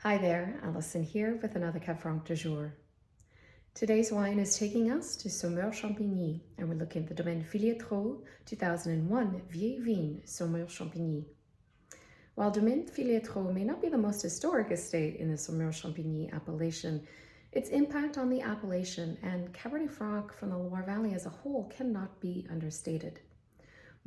Hi there, Alison here with another Cab Franc du jour. Today's wine is taking us to Saumur-Champigny, and we're looking at the Domaine Filliatreau 2001 Vieilles Vignes Saumur-Champigny. While Domaine Filliatreau may not be the most historic estate in the Saumur-Champigny appellation, its impact on the appellation and Cabernet Franc from the Loire Valley as a whole cannot be understated.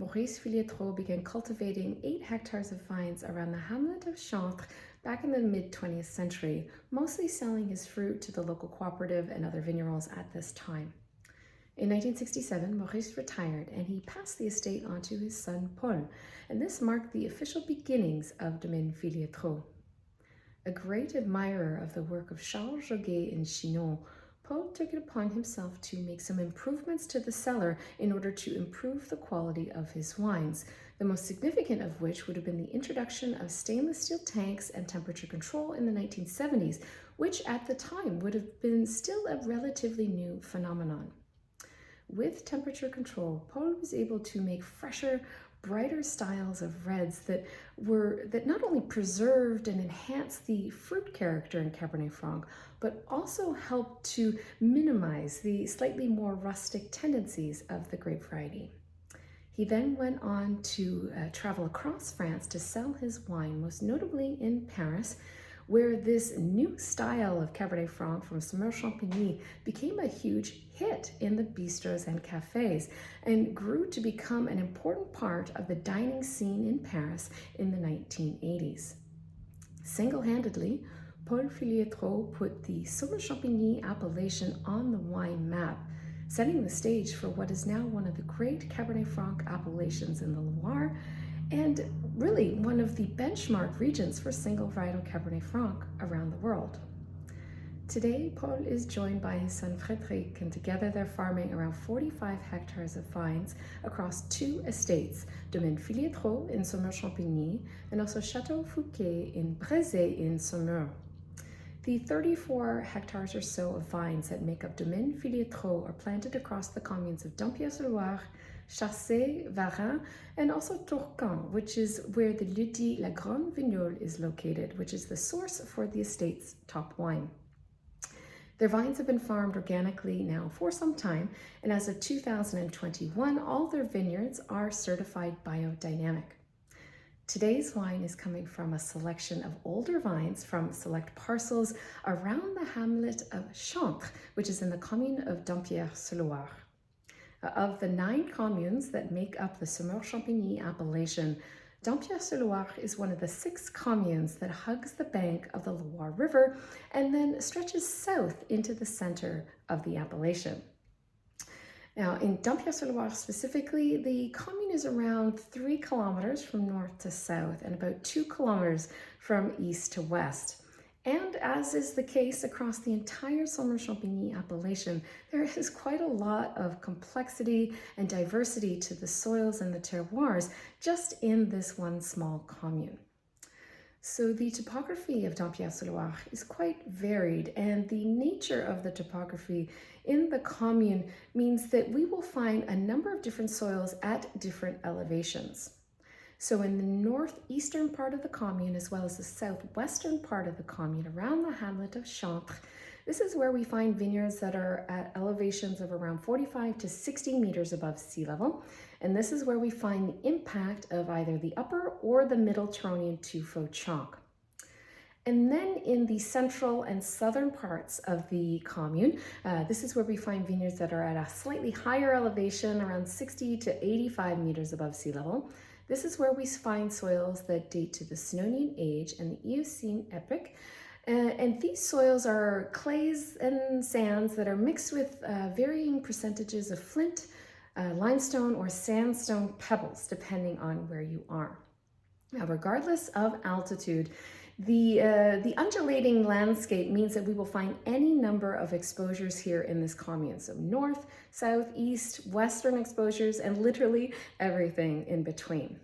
Maurice Filliatreau began cultivating 8 hectares of vines around the hamlet of Chaintres back in the mid-20th century, mostly selling his fruit to the local cooperative and other vignerons at this time. In 1967, Maurice retired and he passed the estate on to his son Paul, and this marked the official beginnings of Domaine Filliatreau. A great admirer of the work of Charles Joguet in Chinon, Paul took it upon himself to make some improvements to the cellar in order to improve the quality of his wines, the most significant of which would have been the introduction of stainless steel tanks and temperature control in the 1970s, which at the time would have been still a relatively new phenomenon. With temperature control, Paul was able to make fresher, brighter styles of reds that not only preserved and enhanced the fruit character in Cabernet Franc, but also helped to minimize the slightly more rustic tendencies of the grape variety. He then went on to travel across France to sell his wine, most notably in Paris, where this new style of Cabernet Franc from Saumur-Champigny became a huge hit in the bistros and cafes and grew to become an important part of the dining scene in Paris in the 1980s. Single-handedly, Paul Filliatreau put the Saumur-Champigny appellation on the wine map, setting the stage for what is now one of the great Cabernet Franc appellations in the Loire, and really one of the benchmark regions for single varietal Cabernet Franc around the world. Today, Paul is joined by his son Frédéric, and together they're farming around 45 hectares of vines across 2 estates, Domaine Filliatreau in Saumur-Champigny and also Château Fouquet in Brezé in Saumur. The 34 hectares or so of vines that make up Domaine Filliatreau are planted across the communes of Dampierre-sur-Loire, Chassé, Varin, and also Tourcan, which is where the lieu-dit La Grande Vignole is located, which is the source for the estate's top wine. Their vines have been farmed organically now for some time, and as of 2021, all their vineyards are certified biodynamic. Today's wine is coming from a selection of older vines from select parcels around the hamlet of Chaintres, which is in the commune of Dampierre-sur-Loire. Of the 9 communes that make up the Saumur-Champigny appellation, Dampierre-sur-Loire is one of the 6 communes that hugs the bank of the Loire River and then stretches south into the center of the appellation. Now, in Dampierre-sur-Loire specifically, the commune is around 3 kilometers from north to south and about 2 kilometers from east to west. And as is the case across the entire Saumur-Champigny appellation, there is quite a lot of complexity and diversity to the soils and the terroirs just in this one small commune. So the topography of Dampierre-sur-Loire is quite varied, and the nature of the topography in the commune means that we will find a number of different soils at different elevations. So in the northeastern part of the commune, as well as the southwestern part of the commune, around the hamlet of Chaintres, this is where we find vineyards that are at elevations of around 45 to 60 meters above sea level. And this is where we find the impact of either the upper or the middle Turonian Tuffeau chalk. And then in the central and southern parts of the commune, this is where we find vineyards that are at a slightly higher elevation, around 60 to 85 meters above sea level. This is where we find soils that date to the Cynonian age and the Eocene epoch. And these soils are clays and sands that are mixed with varying percentages of flint, limestone, or sandstone pebbles, depending on where you are. Now, regardless of altitude, the undulating landscape means that we will find any number of exposures here in this commune. So north, south, east, western exposures, and literally everything in between.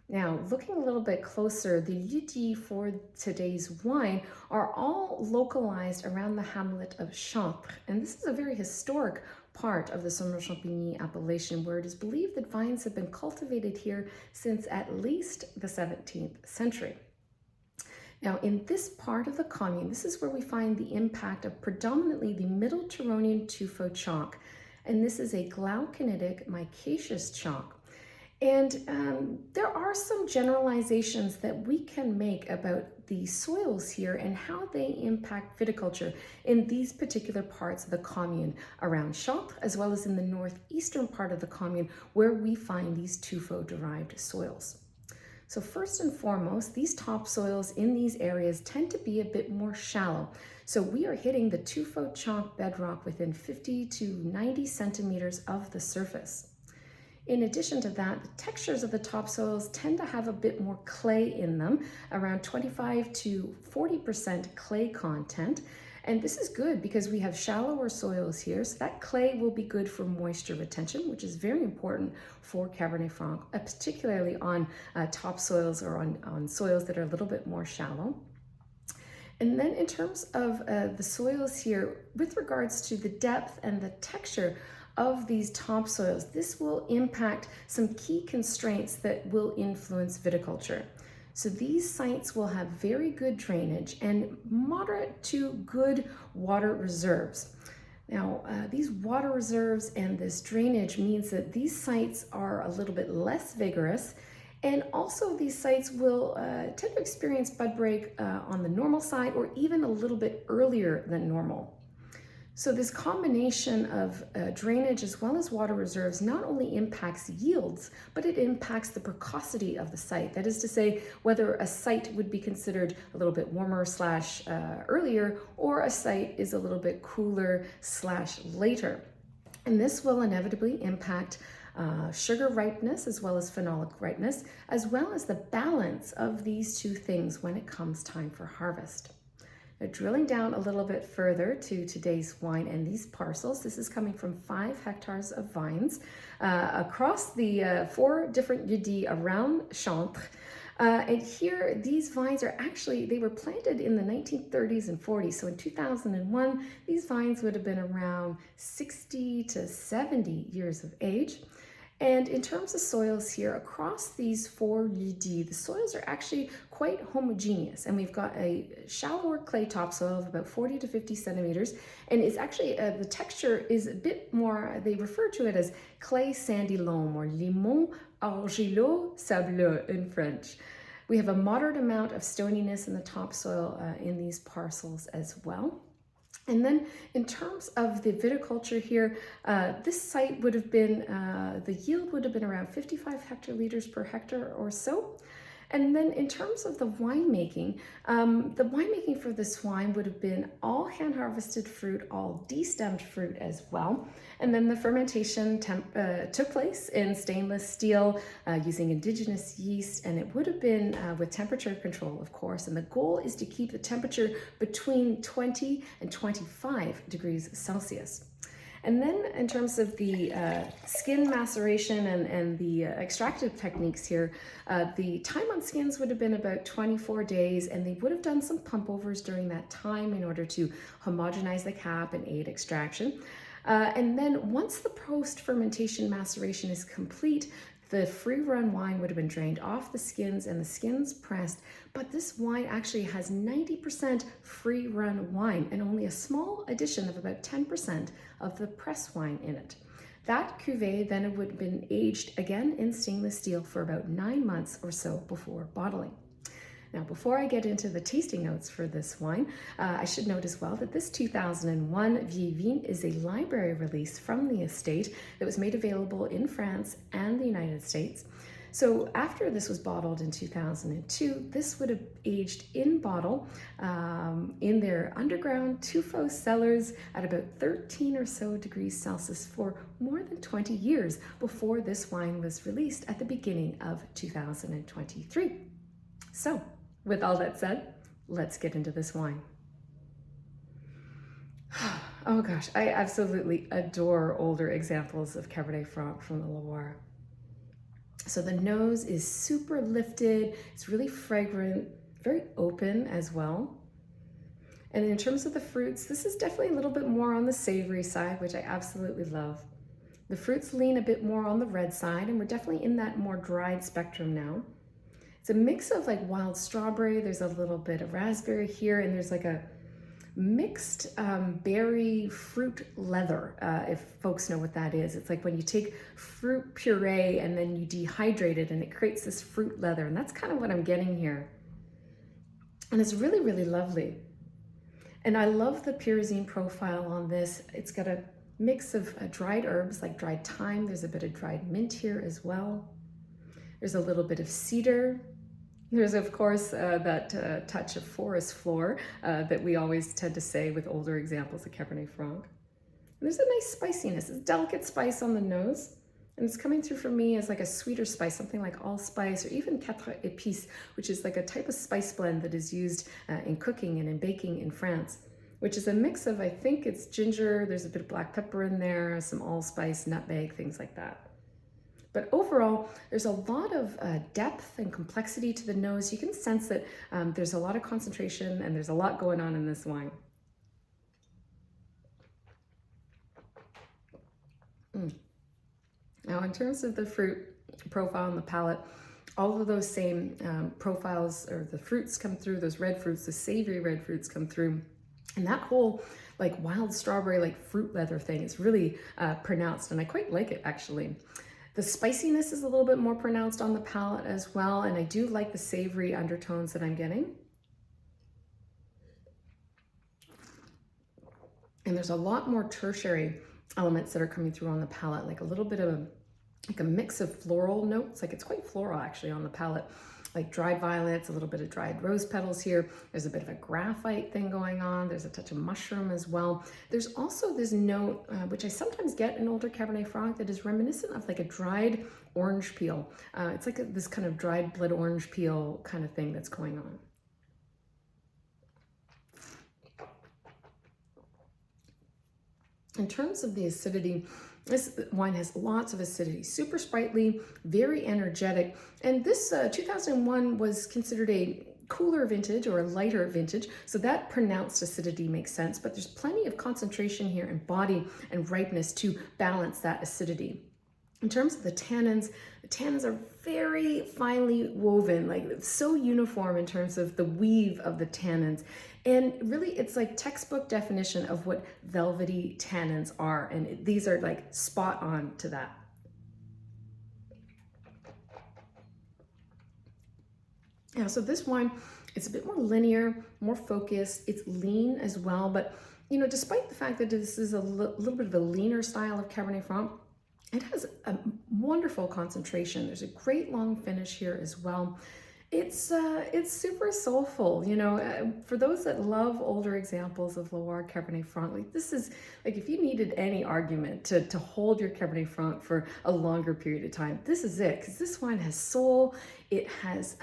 Now, looking a little bit closer, the lieu-dit for today's wine are all localized around the hamlet of Chaintres, and this is a very historic part of the Saumur-Champigny appellation, where it is believed that vines have been cultivated here since at least the 17th century. Now, in this part of the commune, this is where we find the impact of predominantly the Middle Turonian Tuffeau chalk, and this is a glauconitic micaceous chalk. And there are some generalizations that we can make about the soils here and how they impact viticulture in these particular parts of the commune around Chaintres, as well as in the northeastern part of the commune where we find these tuffeau-derived soils. So first and foremost, these topsoils in these areas tend to be a bit more shallow. So we are hitting the tuffeau chalk bedrock within 50 to 90 centimeters of the surface. In addition to that, the textures of the topsoils tend to have a bit more clay in them, around 25 to 40% clay content. And this is good because we have shallower soils here, so that clay will be good for moisture retention, which is very important for Cabernet Franc, particularly on topsoils or on soils that are a little bit more shallow. And then in terms of the soils here, with regards to the depth and the texture of these topsoils, this will impact some key constraints that will influence viticulture. So these sites will have very good drainage and moderate to good water reserves. Now, these water reserves and this drainage means that these sites are a little bit less vigorous, and also these sites will tend to experience bud break on the normal side or even a little bit earlier than normal. So this combination of drainage as well as water reserves not only impacts yields, but it impacts the precocity of the site. That is to say, whether a site would be considered a little bit warmer / earlier, or a site is a little bit cooler / later. And this will inevitably impact sugar ripeness as well as phenolic ripeness, as well as the balance of these two things when it comes time for harvest. Now, drilling down a little bit further to today's wine and these parcels, this is coming from 5 hectares of vines across the 4 different lieux-dits around Chaintres. And here, these vines are actually, they were planted in the 1930s and 40s. So in 2001, these vines would have been around 60 to 70 years of age. And in terms of soils here, across these 4 lieux-dits, the soils are actually quite homogeneous. And we've got a shallower clay topsoil of about 40 to 50 centimeters. And it's actually, the texture is a bit more, they refer to it as clay sandy loam, or limon argileux sableux in French. We have a moderate amount of stoniness in the topsoil in these parcels as well. And then in terms of the viticulture here, this site would have been, the yield would have been around 55 hectoliters per hectare or so. And then in terms of the winemaking, for this wine would have been all hand-harvested fruit, all destemmed fruit as well. And then the fermentation took place in stainless steel using indigenous yeast, and it would have been with temperature control, of course. And the goal is to keep the temperature between 20 and 25 degrees Celsius. And then in terms of the skin maceration and the extractive techniques here, the time on skins would have been about 24 days, and they would have done some pump overs during that time in order to homogenize the cap and aid extraction. And then once the post-fermentation maceration is complete, the free-run wine would have been drained off the skins and the skins pressed, but this wine actually has 90% free-run wine and only a small addition of about 10% of the press wine in it. That cuvee then would have been aged again in stainless steel for about 9 months or so before bottling. Now, before I get into the tasting notes for this wine, I should note as well that this 2001 Vieilles Vignes is a library release from the estate that was made available in France and the United States. So after this was bottled in 2002, this would have aged in bottle in their underground Tuffeau cellars at about 13 or so degrees Celsius for more than 20 years before this wine was released at the beginning of 2023. So, with all that said, let's get into this wine. Oh gosh, I absolutely adore older examples of Cabernet Franc from the Loire. So the nose is super lifted, it's really fragrant, very open as well. And in terms of the fruits, this is definitely a little bit more on the savory side, which I absolutely love. The fruits lean a bit more on the red side, and we're definitely in that more dried spectrum now. It's a mix of like wild strawberry, there's a little bit of raspberry here, and there's like a mixed berry fruit leather, if folks know what that is. It's like when you take fruit puree and then you dehydrate it and it creates this fruit leather, and that's kind of what I'm getting here. And it's really, really lovely. And I love the pyrazine profile on this. It's got a mix of dried herbs like dried thyme. There's a bit of dried mint here as well. There's a little bit of cedar. There's, of course, that touch of forest floor that we always tend to say with older examples of Cabernet Franc. And there's a nice spiciness, a delicate spice on the nose. And it's coming through for me as like a sweeter spice, something like allspice or even quatre épices, which is like a type of spice blend that is used in cooking and in baking in France, which is a mix of, I think it's ginger, there's a bit of black pepper in there, some allspice, nutmeg, things like that. But overall, there's a lot of depth and complexity to the nose. You can sense that there's a lot of concentration and there's a lot going on in this wine. Now, in terms of the fruit profile and the palate, all of those same profiles, or the fruits come through, those red fruits, the savory red fruits come through. And that whole like wild strawberry, like fruit leather thing is really pronounced, and I quite like it actually. The spiciness is a little bit more pronounced on the palate as well, and I do like the savory undertones that I'm getting. And there's a lot more tertiary elements that are coming through on the palate, like a little bit of like a mix of floral notes, like it's quite floral actually on the palate, like dried violets, a little bit of dried rose petals here. There's a bit of a graphite thing going on. There's a touch of mushroom as well. There's also this note, which I sometimes get in older Cabernet Franc, that is reminiscent of like a dried orange peel. It's like this kind of dried blood orange peel kind of thing that's going on. In terms of the acidity, this wine has lots of acidity, super sprightly, very energetic. And this 2001 was considered a cooler vintage or a lighter vintage, so that pronounced acidity makes sense, but there's plenty of concentration here in body and ripeness to balance that acidity. In terms of the tannins are very finely woven, like so uniform in terms of the weave of the tannins. And really, it's like textbook definition of what velvety tannins are. And these are like spot on to that. Yeah, so this wine, it's a bit more linear, more focused. It's lean as well. But, you know, despite the fact that this is a little bit of a leaner style of Cabernet Franc, it has a wonderful concentration. There's a great long finish here as well. It's super soulful, you know. For those that love older examples of Loire Cabernet Franc, like this is like if you needed any argument to hold your Cabernet Franc for a longer period of time, this is it, because this wine has soul. It has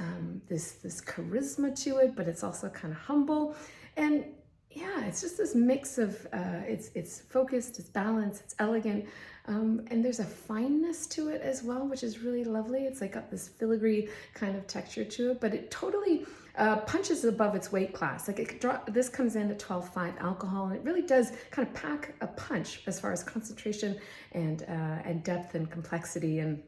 this charisma to it, but it's also kind of humble, and yeah, it's just this mix of it's focused, it's balanced, it's elegant, and there's a fineness to it as well, which is really lovely. It's like got this filigree kind of texture to it, but it totally punches above its weight class. Like this comes in at 12.5 alcohol, and it really does kind of pack a punch as far as concentration and depth and complexity. And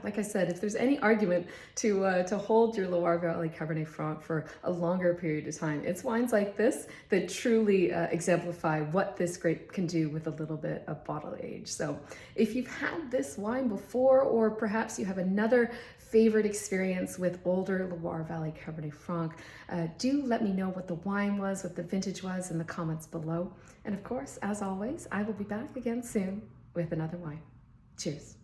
like I said, if there's any argument to hold your Loire Valley Cabernet Franc for a longer period of time, it's wines like this that truly exemplify what this grape can do with a little bit of bottle age. So if you've had this wine before, or perhaps you have another favorite experience with older Loire Valley Cabernet Franc, do let me know what the wine was, what the vintage was in the comments below. And of course, as always, I will be back again soon with another wine. Cheers.